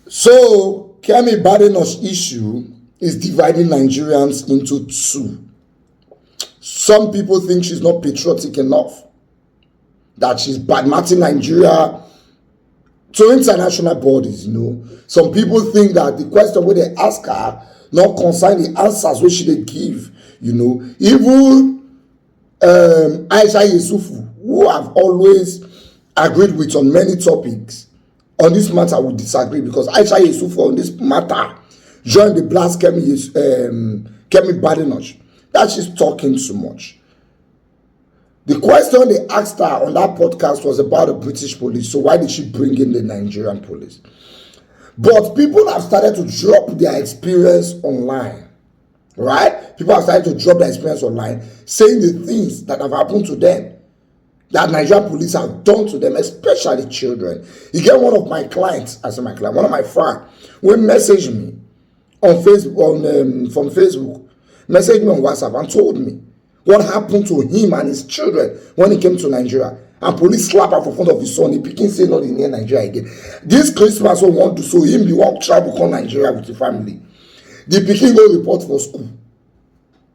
So, Kemi Badenoch's issue is dividing Nigerians into two. Some people think she's not patriotic enough, that she's badmouthing Nigeria to international bodies, Some people think that the question where they ask her not concern the answers which they give, Even Aisha Yesufu, who have always agreed with on many topics, on this matter we disagree, because Aisha Yesufu on this matter joined the blast Kemi Badenoch that she's talking too much. The question they asked her on that podcast was about the British police. So why did she bring in the Nigerian police? But people have started to drop their experience online, right? People have started to drop their experience online, saying the things that have happened to them, that Nigerian police have done to them, especially children. You get one of my clients, one of my friends, will message me on Facebook, from Facebook, messaged me on WhatsApp and told me what happened to him and his children when he came to Nigeria. And police slap her for front of his son. He picking say not in near Nigeria again. This Christmas we want to so him be walk travel come Nigeria with the family. The pikin go report for school.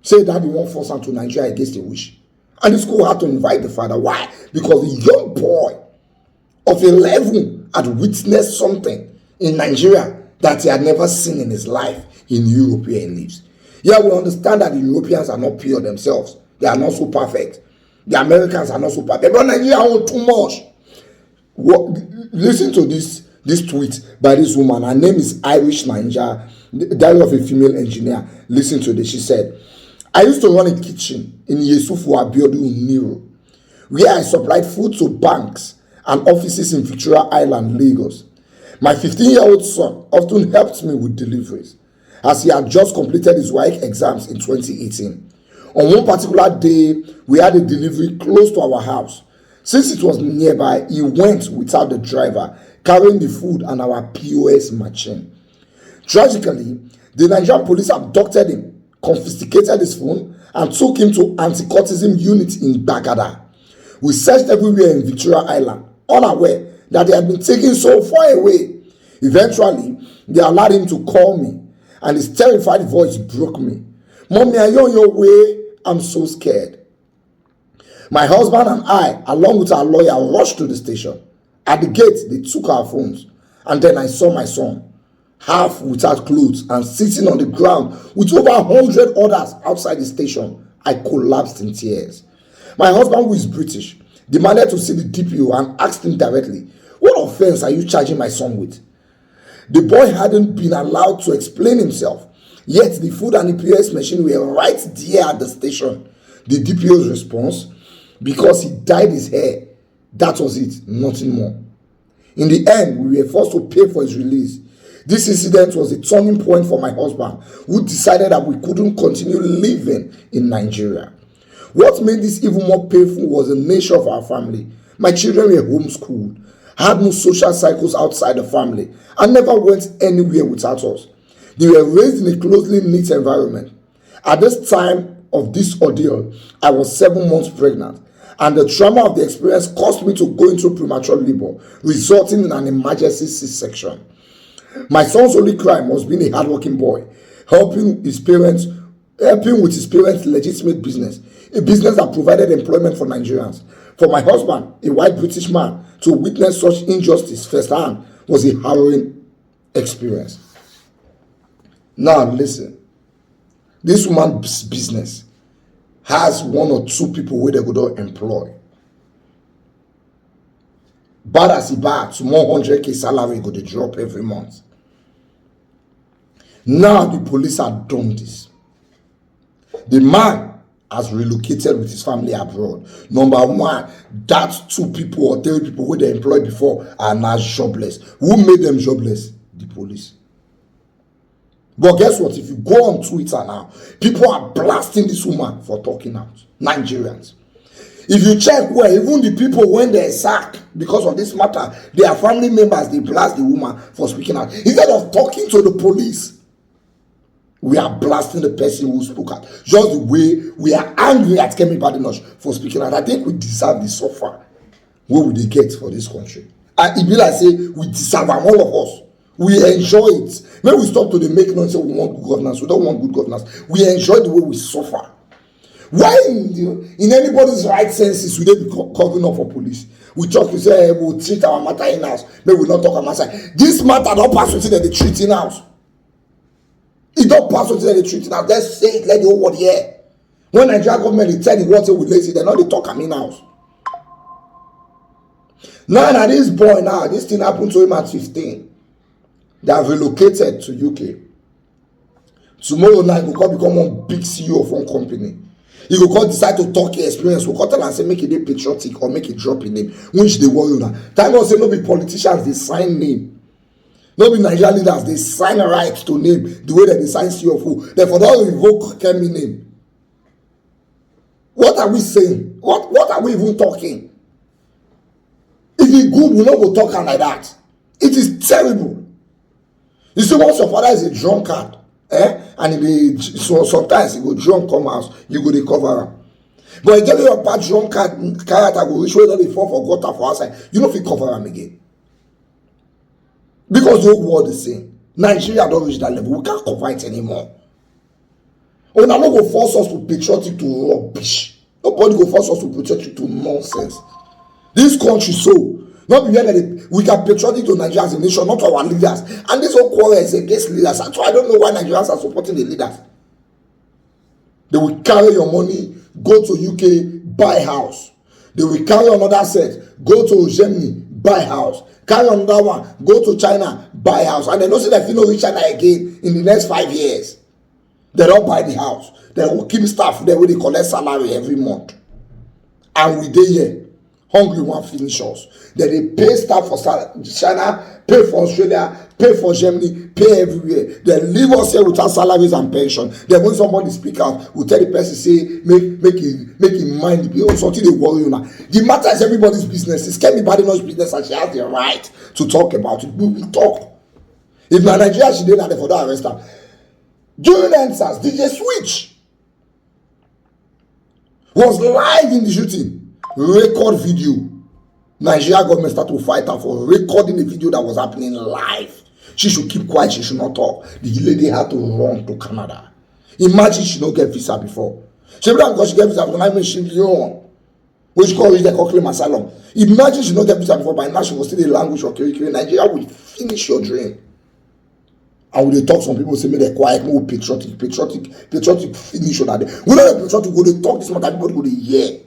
Say that he won't force him to Nigeria against the wish. And the school had to invite the father. Why? Because the young boy of 11 had witnessed something in Nigeria that he had never seen in his life in Europe where he lives. Yeah, we understand that the Europeans are not pure themselves. They are not so perfect. The Americans are not so perfect. But Nigeria own too much. Listen to this tweet by this woman. Her name is Irish Ninja, diary of a female engineer. Listen to this. She said, I used to run a kitchen in Yesufu Abiodun in Nero, where I supplied food to banks and offices in Victoria Island, Lagos. My 15-year-old son often helped me with deliveries, as he had just completed his WAEC exams in 2018. On one particular day, we had a delivery close to our house. Since it was nearby, he went without the driver, carrying the food and our POS machine. Tragically, the Nigerian police abducted him, confiscated his phone, and took him to anti-cultism unit in Bagada. We searched everywhere in Victoria Island, unaware that they had been taken so far away. Eventually, they allowed him to call me, and his terrified voice broke me. Mommy, are you on your way? I'm so scared. My husband and I, along with our lawyer, rushed to the station. At the gate, they took our phones, and then I saw my son, half without clothes and sitting on the ground with over 100 others outside the station. I collapsed in tears. My husband, who is British, demanded to see the DPO and asked him directly, what offense are you charging my son with? The boy hadn't been allowed to explain himself, yet the food and the POS machine were right there at the station. The DPO's response, because he dyed his hair, that was it, nothing more. In the end, we were forced to pay for his release. This incident was a turning point for my husband, who decided that we couldn't continue living in Nigeria. What made this even more painful was the nature of our family. My children were homeschooled, had no social cycles outside the family, and never went anywhere without us. They were raised in a closely knit environment. At this time of this ordeal, I was 7 months pregnant, and the trauma of the experience caused me to go into premature labor, resulting in an emergency C-section. My son's only crime was being a hardworking boy, helping with his parents' legitimate business, a business that provided employment for Nigerians. For my husband, a white British man, to witness such injustice firsthand was a harrowing experience. Now listen, this woman's business has 1 or 2 people where they could employ. Bad as he bad, to more 100k salary go to drop every month. Now the police have done this. The man has relocated with his family abroad. Number 1, that 2 people or 3 people who they employed before are now jobless. Who made them jobless? The police. But guess what? If you go on Twitter now, people are blasting this woman for talking out. Nigerians. If you check where even the people when they sack because of this matter, their family members, they blast the woman for speaking out. Instead of talking to the police, we are blasting the person who spoke out. Just the way we are angry at Kemi Badenoch for speaking out. I think we deserve this suffer. What would they get for this country? And it be like say we deserve them, all of us. We enjoy it. Maybe we stop to the make noise say we want good governance. We don't want good governance. We enjoy the way we suffer. Why in anybody's right senses would they be covering up for police? We talk, you say, hey, we'll treat our matter in house. Maybe we'll not talk about side. This matter don't pass within the treat in house. It don't pass within the treat in house. Let's say it, let the whole world hear. When Nigeria government they tell the world say we lazy, they know they talk in house. Now this boy now, this thing happened to him at 15. They have relocated to UK. Tomorrow night, he will become one big CEO of one company. He will decide to talk his experience. We will tell and say make it patriotic or make it drop in name. Which they worry now. Time God say no be politicians, they sign name. No be Nigerian leaders, they sign a right to name the way that they sign CEO of who. Therefore, they don't revoke Kemi name. What are we saying? What are we even talking? If it's good, we not go talk like that. It is terrible. You see, once your father is a drunkard, and so sometimes he go drunk come house, you go dey cover am. But if your bad drunkard character go reach where they fall for gutter for outside, you no fit cover am again. Because the whole world is saying Nigeria don't reach that level. We can't cover it anymore. Una no go force us to patriotic to rubbish. Nobody go force us to patriotic to nonsense. This country so. Not be that we can patriotic to Nigeria as a nation, not to our leaders. And this whole quarrel is against leaders. So I don't know why Nigerians are supporting the leaders. They will carry your money, go to UK, buy house. They will carry another set, go to Germany, buy house. Carry another one, go to China, buy house. And they know say that if you don't reach China again in the next 5 years, they don't buy the house. They will keep staff there where they collect salary every month. And we dey here. Hungry one finish us. Then they pay staff for China, pay for Australia, pay for Germany, pay everywhere. They leave us here without salaries and pension. Then when somebody speak out, we tell the person say make him mind the bill. Something they worry you now. The matter is everybody's business. It's Kemi Badenoch's business and she has the right to talk about it. We will talk. If na Nigeria she did that, for that arrest her. During answers, DJ Switch was live in the shooting. Record video. Nigeria government start to fight her for recording the video that was happening live. She should keep quiet. She should not talk. The lady had to run to Canada. Imagine she don't get visa before. She because she get visa before. I mean she on. Which call they call claim asylum. Imagine she don't get visa before. By now she will still the language of Kiri. Nigeria will finish your dream. And when they talk, some people say me they quiet, more patriotic finish on that day. We don't have patriotic go they talk this matter. Everybody go they hear.